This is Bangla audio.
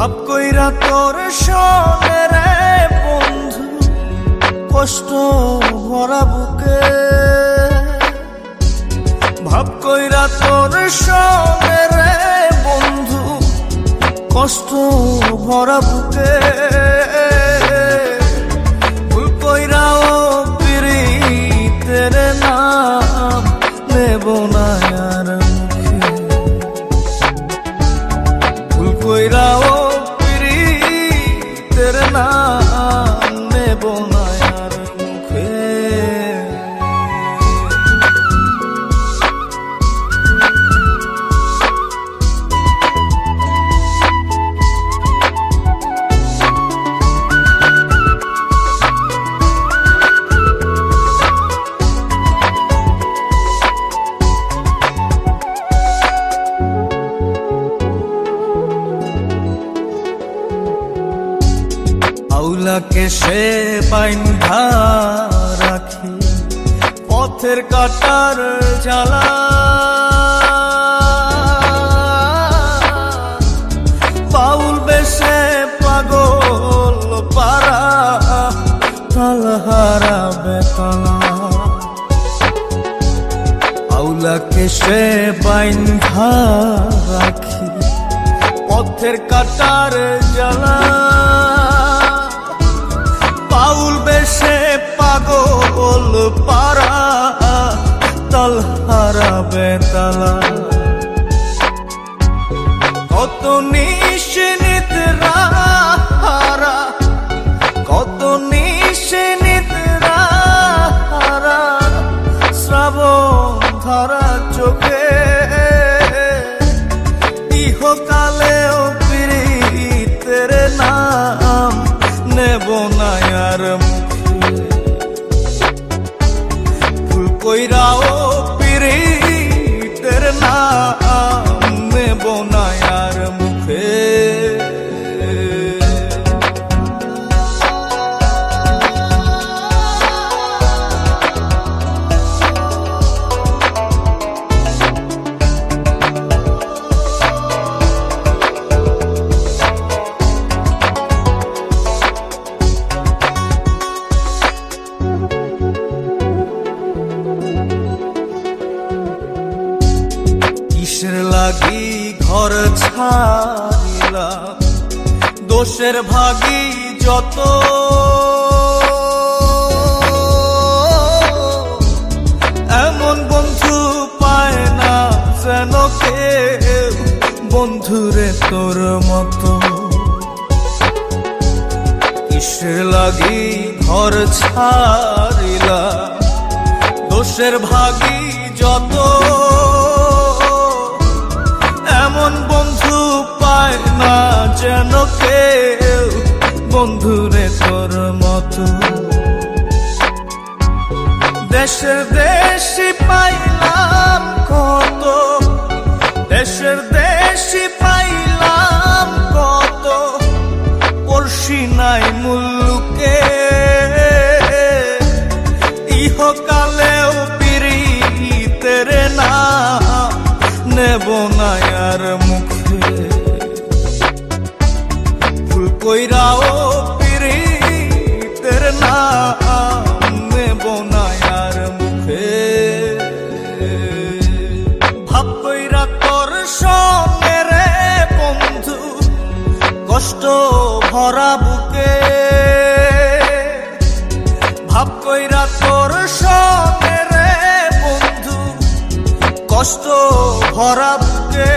ভাব কইরা তোর সনে রে বন্ধু, কষ্ট ভরা বুকে। ভাব কইরা তোর সনে রে বন্ধু, কষ্ট ভরা বুকে। ভুল কইরাও পিরিতের নাম নেব না আর মুখে। ভুল কইরাও পিরিতের নাম নেব না আর মুখে। আউলাকে সে বাইন্ধা রাখি পথের কাটার জ্বালা। বাউল বেশে পাগল পারা, তালহারা বেতালা। আউলাকে সে বাইন্ধা রাখি পথের কাটার জ্বালা। বাউল বেশে পাগল পারা, তালহারা বেতালা। কত নিশিনিতরা হারা, কত নিশিনিতরা হারা, শ্রাবণ ধারা চোখে। ইহকালেও পিরিতের নাম নেব না আর মুখে। ভুল কইরাও পিরিতের নাম নেব না আর মুখে। কিসের লাগি ঘর ছাড়িলাম, দোষের ভাগী যত। এমন বন্ধু পায় না যেন কেউ, বন্ধুরে তোর মতো। কিসের লাগি ঘর ছাড়িলাম, দোষের ভাগী যত। এমন বন্ধু পায় না যেন কেউ, বন্ধুরে তোর মতো। দেশের দেশি পাইলাম কত, দেশের দেশি পাইলাম কত, পড়শি নাই মুল্লুকে। ইহকালেও পিরিতের নাম নেব না আর মুখে। ভুল কইরাও পিরিতের নাম নেব না আর মুখে। ভাব কইরা তোর সঙ্গে রে বন্ধু, কষ্ট ভরা বুকে। ভাব কইরা তোর সঙ্গে রে বন্ধু, কষ্ট ভরা বুকে।